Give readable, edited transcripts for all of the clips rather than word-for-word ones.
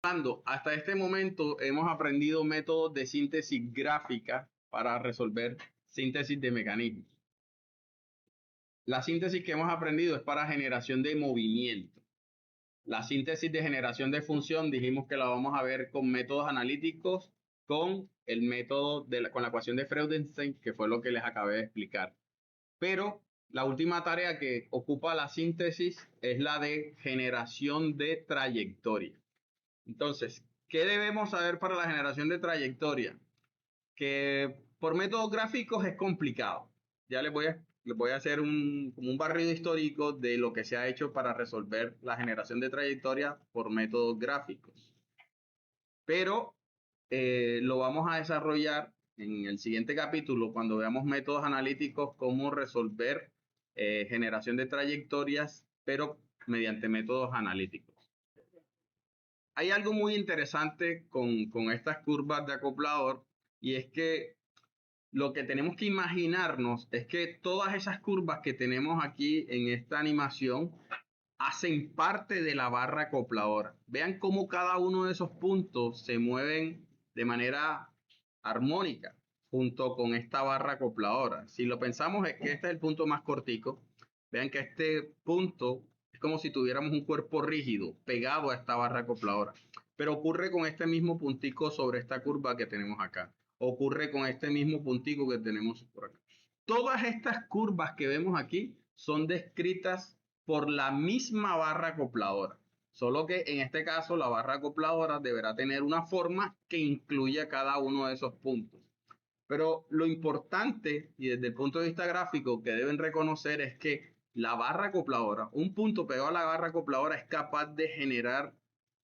Hasta este momento hemos aprendido métodos de síntesis gráfica para resolver síntesis de mecanismos. La síntesis que hemos aprendido es para generación de movimiento. La síntesis de generación de función dijimos que la vamos a ver con métodos analíticos, con el método con la ecuación de Freudenstein, que fue lo que les acabé de explicar. Pero la última tarea que ocupa la síntesis es la de generación de trayectoria. Entonces, ¿qué debemos saber para la generación de trayectoria? Que por métodos gráficos es complicado. Ya les voy a hacer como un barrido histórico de lo que se ha hecho para resolver la generación de trayectoria por métodos gráficos. Pero lo vamos a desarrollar en el siguiente capítulo cuando veamos métodos analíticos, cómo resolver generación de trayectorias, pero mediante métodos analíticos. Hay algo muy interesante con estas curvas de acoplador y es que lo que tenemos que imaginarnos es que todas esas curvas que tenemos aquí en esta animación hacen parte de la barra acopladora. Vean cómo cada uno de esos puntos se mueven de manera armónica junto con esta barra acopladora. Si lo pensamos es que este es el punto más cortico. Vean que este punto es como si tuviéramos un cuerpo rígido pegado a esta barra acopladora. Pero ocurre con este mismo puntico sobre esta curva que tenemos acá. Ocurre con este mismo puntico que tenemos por acá. Todas estas curvas que vemos aquí son descritas por la misma barra acopladora. Solo que en este caso la barra acopladora deberá tener una forma que incluya cada uno de esos puntos. Pero lo importante, y desde el punto de vista gráfico, que deben reconocer es que la barra acopladora, un punto pegado a la barra acopladora, es capaz de generar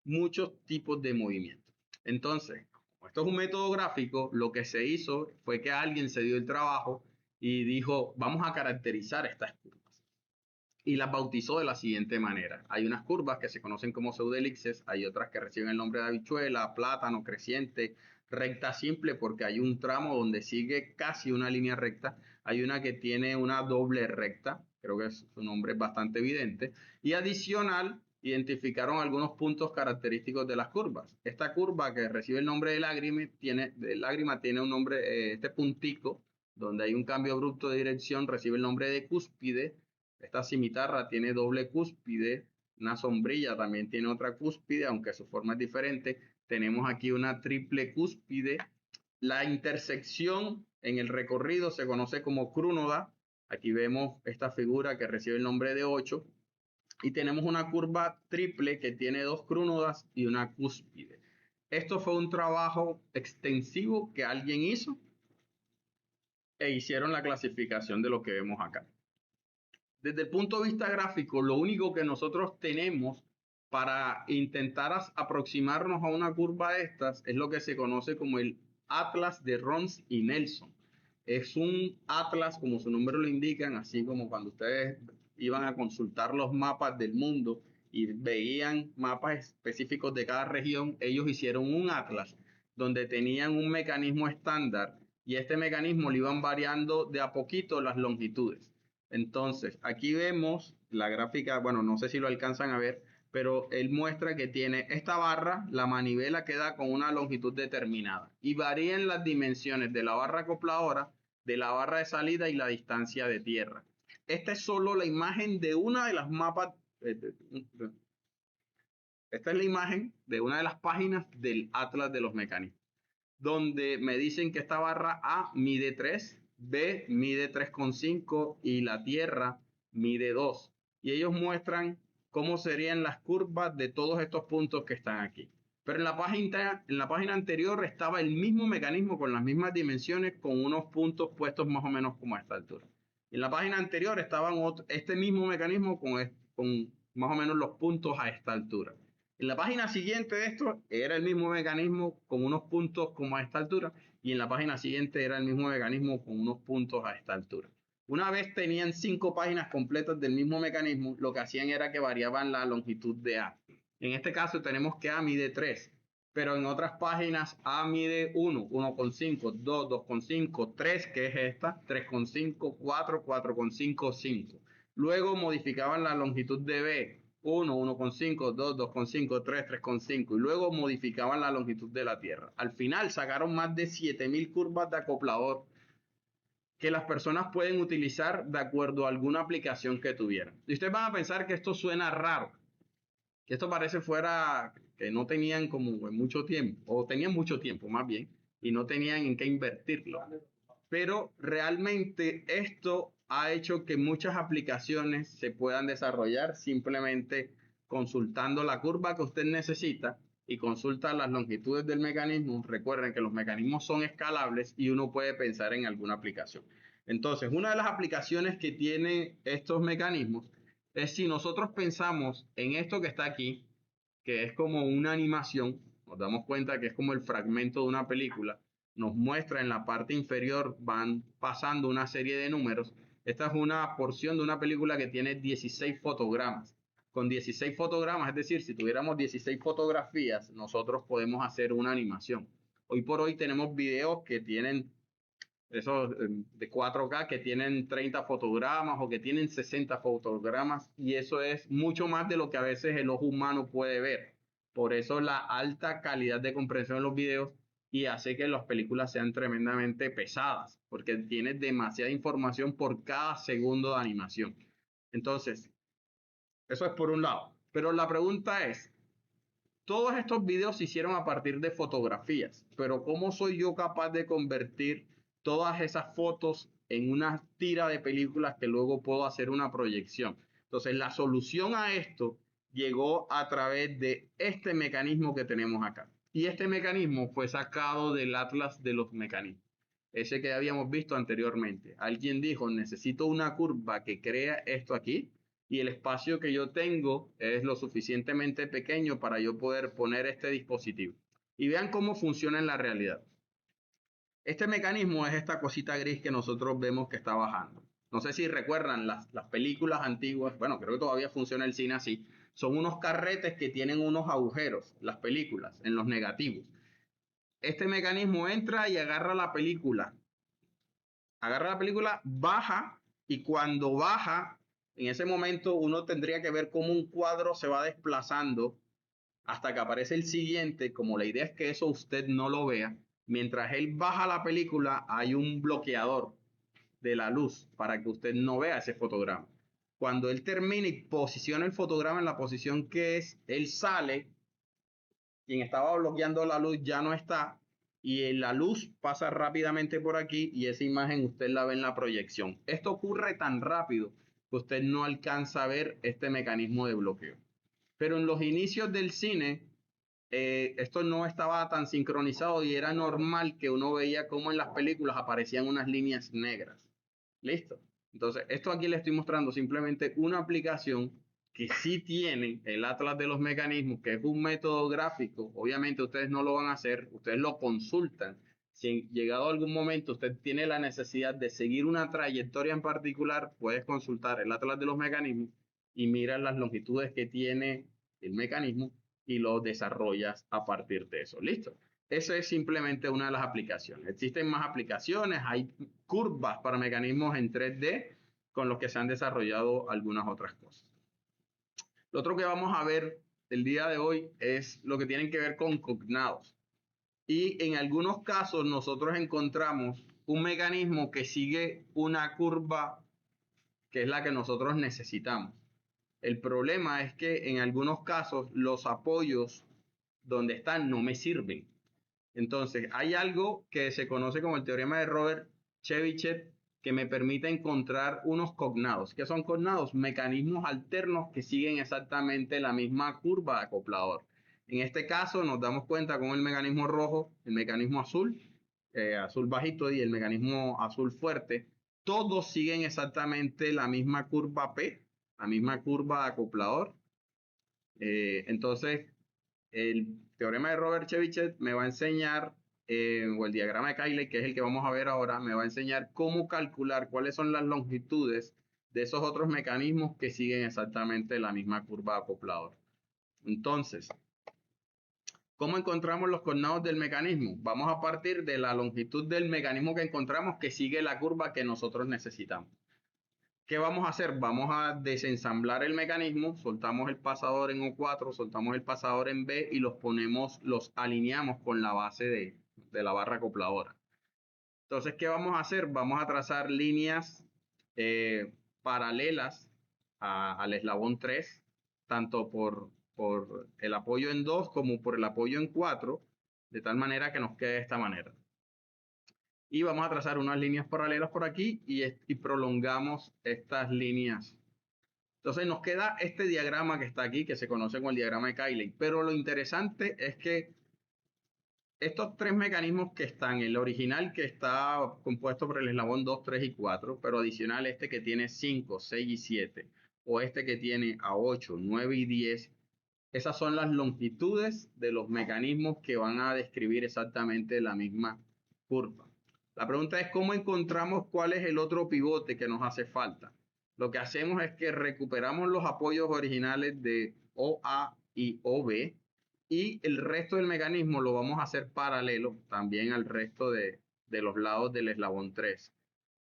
muchos tipos de movimientos. Entonces, como esto es un método gráfico, lo que se hizo fue que alguien se dio el trabajo y dijo, vamos a caracterizar estas curvas y las bautizó de la siguiente manera. Hay unas curvas que se conocen como pseudoelipses, hay otras que reciben el nombre de habichuela, plátano, creciente, recta simple, porque hay un tramo donde sigue casi una línea recta, hay una que tiene una doble recta, creo que su nombre es bastante evidente, y adicional, identificaron algunos puntos característicos de las curvas. Esta curva que recibe el nombre de lágrima tiene un nombre, este puntico, donde hay un cambio abrupto de dirección, recibe el nombre de cúspide. Esta cimitarra tiene doble cúspide, una sombrilla también tiene otra cúspide, aunque su forma es diferente. Tenemos aquí una triple cúspide. La intersección en el recorrido se conoce como crúnoda. Aquí vemos esta figura que recibe el nombre de 8. Y tenemos una curva triple que tiene dos crúnodas y una cúspide. Esto fue un trabajo extensivo que alguien hizo e hicieron la clasificación de lo que vemos acá. Desde el punto de vista gráfico, lo único que nosotros tenemos para intentar aproximarnos a una curva de estas es lo que se conoce como el Atlas de Rons y Nelson. Es un atlas, como su nombre lo indican, así como cuando ustedes iban a consultar los mapas del mundo y veían mapas específicos de cada región, ellos hicieron un atlas donde tenían un mecanismo estándar y este mecanismo le iban variando de a poquito las longitudes. Entonces, aquí vemos la gráfica, bueno, no sé si lo alcanzan a ver, pero él muestra que tiene esta barra, la manivela queda con una longitud determinada y varían las dimensiones de la barra acopladora, de la barra de salida y la distancia de tierra. Esta es solo la imagen de una de las mapas, esta es la imagen de una de las páginas del Atlas de los mecanismos, donde me dicen que esta barra A mide 3, B mide 3,5 y la Tierra mide 2. Y ellos muestran cómo serían las curvas de todos estos puntos que están aquí. Pero en la página anterior estaba el mismo mecanismo con las mismas dimensiones, con unos puntos puestos más o menos como a esta altura. Y en la página anterior estaban este mismo mecanismo con más o menos los puntos a esta altura. En la página siguiente de esto era el mismo mecanismo con unos puntos como a esta altura y en la página siguiente era el mismo mecanismo con unos puntos a esta altura. Una vez tenían 5 páginas completas del mismo mecanismo, lo que hacían era que variaban la longitud de A. En este caso tenemos que A mide 3, pero en otras páginas A mide 1, 1,5, 2, 2,5, 3, que es esta, 3,5, 4, 4,5, 5. Luego modificaban la longitud de B, 1, 1,5, 2, 2,5, 3, 3,5 y luego modificaban la longitud de la Tierra. Al final sacaron más de 7.000 curvas de acoplador que las personas pueden utilizar de acuerdo a alguna aplicación que tuvieran. Y ustedes van a pensar que esto suena raro, que esto parece fuera que no tenían como mucho tiempo, o tenían mucho tiempo más bien, y no tenían en qué invertirlo. Pero realmente esto ha hecho que muchas aplicaciones se puedan desarrollar simplemente consultando la curva que usted necesita y consulta las longitudes del mecanismo. Recuerden que los mecanismos son escalables y uno puede pensar en alguna aplicación. Entonces, una de las aplicaciones que tienen estos mecanismos es si nosotros pensamos en esto que está aquí, que es como una animación, nos damos cuenta que es como el fragmento de una película, nos muestra en la parte inferior, van pasando una serie de números. Esta es una porción de una película que tiene 16 fotogramas. Con 16 fotogramas, es decir, si tuviéramos 16 fotografías, nosotros podemos hacer una animación. Hoy por hoy tenemos videos que tienen esos de 4K que tienen 30 fotogramas o que tienen 60 fotogramas y eso es mucho más de lo que a veces el ojo humano puede ver. Por eso la alta calidad de compresión en los videos y hace que las películas sean tremendamente pesadas porque tiene demasiada información por cada segundo de animación. Entonces, eso es por un lado. Pero la pregunta es, todos estos videos se hicieron a partir de fotografías, pero ¿cómo soy yo capaz de convertir todas esas fotos en una tira de películas que luego puedo hacer una proyección? Entonces, la solución a esto llegó a través de este mecanismo que tenemos acá. Y este mecanismo fue sacado del Atlas de los mecanismos, ese que habíamos visto anteriormente. Alguien dijo, necesito una curva que crea esto aquí y el espacio que yo tengo es lo suficientemente pequeño para yo poder poner este dispositivo. Y vean cómo funciona en la realidad. Este mecanismo es esta cosita gris que nosotros vemos que está bajando. No sé si recuerdan las películas antiguas, bueno, creo que todavía funciona el cine así, son unos carretes que tienen unos agujeros, las películas, en los negativos. Este mecanismo entra y agarra la película, baja y cuando baja, en ese momento uno tendría que ver cómo un cuadro se va desplazando hasta que aparece el siguiente, como la idea es que eso usted no lo vea. Mientras él baja la película, hay un bloqueador de la luz para que usted no vea ese fotograma. Cuando él termine y posiciona el fotograma en la posición que es, él sale, quien estaba bloqueando la luz ya no está y la luz pasa rápidamente por aquí y esa imagen usted la ve en la proyección. Esto ocurre tan rápido que usted no alcanza a ver este mecanismo de bloqueo. Pero en los inicios del cine, esto no estaba tan sincronizado y era normal que uno veía cómo en las películas aparecían unas líneas negras. ¿Listo? Entonces, esto aquí le estoy mostrando simplemente una aplicación que sí tiene el Atlas de los mecanismos, que es un método gráfico. Obviamente ustedes no lo van a hacer, ustedes lo consultan. Si llegado a algún momento usted tiene la necesidad de seguir una trayectoria en particular, puedes consultar el Atlas de los mecanismos y miras las longitudes que tiene el mecanismo y lo desarrollas a partir de eso. ¿Listo? Eso es simplemente una de las aplicaciones. Existen más aplicaciones, hay curvas para mecanismos en 3D con los que se han desarrollado algunas otras cosas. Lo otro que vamos a ver el día de hoy es lo que tienen que ver con cognados. Y en algunos casos nosotros encontramos un mecanismo que sigue una curva que es la que nosotros necesitamos. El problema es que en algunos casos los apoyos donde están no me sirven. Entonces, hay algo que se conoce como el teorema de Robert-Chebyshev que me permite encontrar unos cognados. ¿Qué son cognados? Mecanismos alternos que siguen exactamente la misma curva de acoplador. En este caso nos damos cuenta con el mecanismo rojo, el mecanismo azul, azul bajito y el mecanismo azul fuerte, todos siguen exactamente la misma curva P, la misma curva de acoplador. Entonces, el teorema de Robert-Chebyshev me va a enseñar, o el diagrama de Cayley, que es el que vamos a ver ahora, me va a enseñar cómo calcular cuáles son las longitudes de esos otros mecanismos que siguen exactamente la misma curva de acoplador. Entonces, ¿cómo encontramos los coordenados del mecanismo? Vamos a partir de la longitud del mecanismo que encontramos que sigue la curva que nosotros necesitamos. ¿Qué vamos a hacer? Vamos a desensamblar el mecanismo, soltamos el pasador en O4, soltamos el pasador en B y los alineamos con la base de la barra acopladora. Entonces, ¿qué vamos a hacer? Vamos a trazar líneas paralelas al eslabón 3, tanto por el apoyo en 2 como por el apoyo en 4, de tal manera que nos quede de esta manera. Y vamos a trazar unas líneas paralelas por aquí y prolongamos estas líneas. Entonces nos queda este diagrama que está aquí, que se conoce como el diagrama de Cayley. Pero lo interesante es que estos tres mecanismos que están, el original que está compuesto por el eslabón 2, 3 y 4, pero adicional este que tiene 5, 6 y 7, o este que tiene a 8, 9 y 10, esas son las longitudes de los mecanismos que van a describir exactamente la misma curva. La pregunta es cómo encontramos cuál es el otro pivote que nos hace falta. Lo que hacemos es que recuperamos los apoyos originales de OA y OB y el resto del mecanismo lo vamos a hacer paralelo también al resto de los lados del eslabón 3.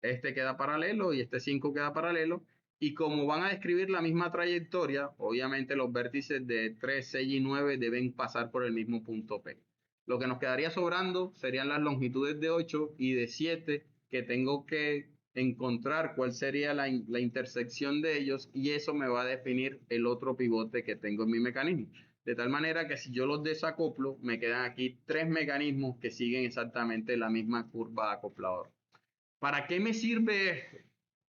Este queda paralelo y este 5 queda paralelo. Y como van a describir la misma trayectoria, obviamente los vértices de 3, 6 y 9 deben pasar por el mismo punto P. Lo que nos quedaría sobrando serían las longitudes de 8 y de 7, que tengo que encontrar cuál sería la intersección de ellos, y eso me va a definir el otro pivote que tengo en mi mecanismo. De tal manera que si yo los desacoplo, me quedan aquí tres mecanismos que siguen exactamente la misma curva acopladora. ¿Para qué me sirve esto?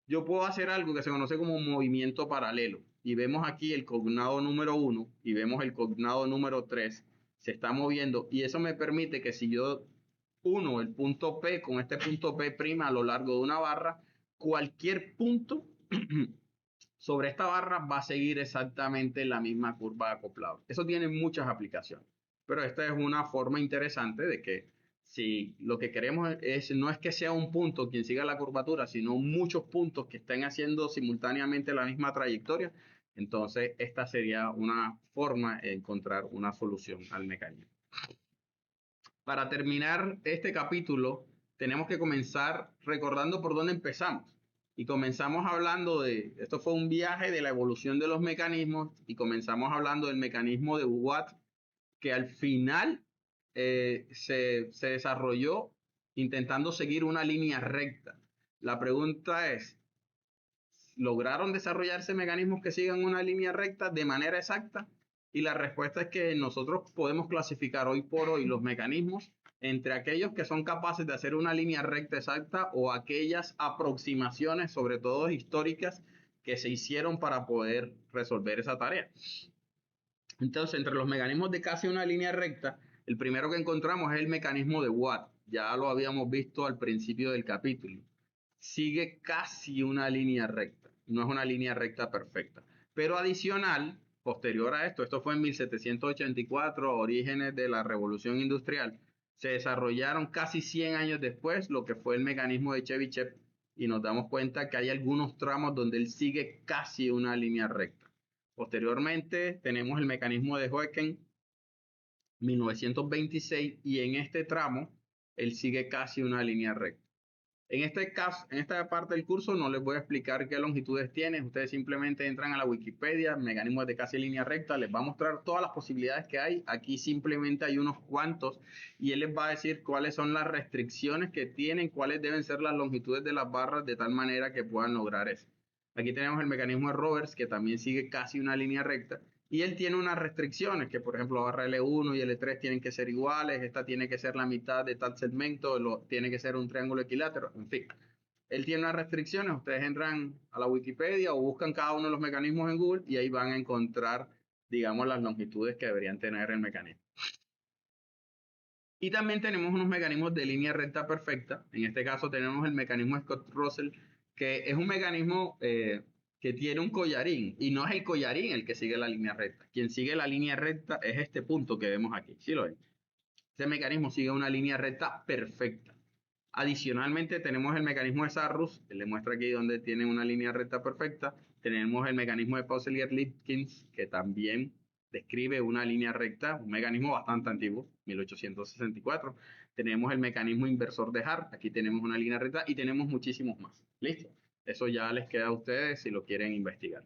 Yo puedo hacer algo que se conoce como movimiento paralelo. Y vemos aquí el cognado número 1 y vemos el cognado número 3. Se está moviendo y eso me permite que si yo uno el punto P con este punto P' a lo largo de una barra, cualquier punto sobre esta barra va a seguir exactamente la misma curva de acoplado. Eso tiene muchas aplicaciones, pero esta es una forma interesante de que si lo que queremos no es que sea un punto quien siga la curvatura, sino muchos puntos que estén haciendo simultáneamente la misma trayectoria, entonces esta sería una forma de encontrar una solución al mecanismo. Para terminar este capítulo, tenemos que comenzar recordando por dónde empezamos. Y comenzamos hablando esto fue un viaje de la evolución de los mecanismos y comenzamos hablando del mecanismo de Watt, que al final se desarrolló intentando seguir una línea recta. La pregunta es, ¿lograron desarrollarse mecanismos que sigan una línea recta de manera exacta? Y la respuesta es que nosotros podemos clasificar hoy por hoy los mecanismos entre aquellos que son capaces de hacer una línea recta exacta o aquellas aproximaciones, sobre todo históricas, que se hicieron para poder resolver esa tarea. Entonces, entre los mecanismos de casi una línea recta, el primero que encontramos es el mecanismo de Watt. Ya lo habíamos visto al principio del capítulo. Sigue casi una línea recta. No es una línea recta perfecta. Pero adicional, posterior a esto fue en 1784, orígenes de la Revolución Industrial, se desarrollaron casi 100 años después lo que fue el mecanismo de Chebyshev y nos damos cuenta que hay algunos tramos donde él sigue casi una línea recta. Posteriormente tenemos el mecanismo de Huygens, 1926, y en este tramo él sigue casi una línea recta. En este caso, en esta parte del curso no les voy a explicar qué longitudes tiene. Ustedes simplemente entran a la Wikipedia, mecanismos de casi línea recta, les va a mostrar todas las posibilidades que hay. Aquí simplemente hay unos cuantos y él les va a decir cuáles son las restricciones que tienen, cuáles deben ser las longitudes de las barras de tal manera que puedan lograr eso. Aquí tenemos el mecanismo de Roberts, que también sigue casi una línea recta. Y él tiene unas restricciones, que por ejemplo la barra L1 y L3 tienen que ser iguales, esta tiene que ser la mitad de tal segmento, tiene que ser un triángulo equilátero, en fin. Él tiene unas restricciones, ustedes entran a la Wikipedia o buscan cada uno de los mecanismos en Google y ahí van a encontrar, digamos, las longitudes que deberían tener el mecanismo. Y también tenemos unos mecanismos de línea recta perfecta. En este caso tenemos el mecanismo Scott-Russell, que es un mecanismo que tiene un collarín. Y no es el collarín el que sigue la línea recta. Quien sigue la línea recta es este punto que vemos aquí. ¿Sí lo ven? Este mecanismo sigue una línea recta perfecta. Adicionalmente tenemos el mecanismo de Sarrus, que le muestra aquí donde tiene una línea recta perfecta. Tenemos el mecanismo de Pauselier-Lipkins, que también describe una línea recta, un mecanismo bastante antiguo, 1864. Tenemos el mecanismo inversor de Hart, aquí tenemos una línea recta y tenemos muchísimos más. ¿Listo? Eso ya les queda a ustedes si lo quieren investigar.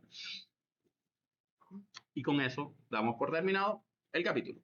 Y con eso damos por terminado el capítulo.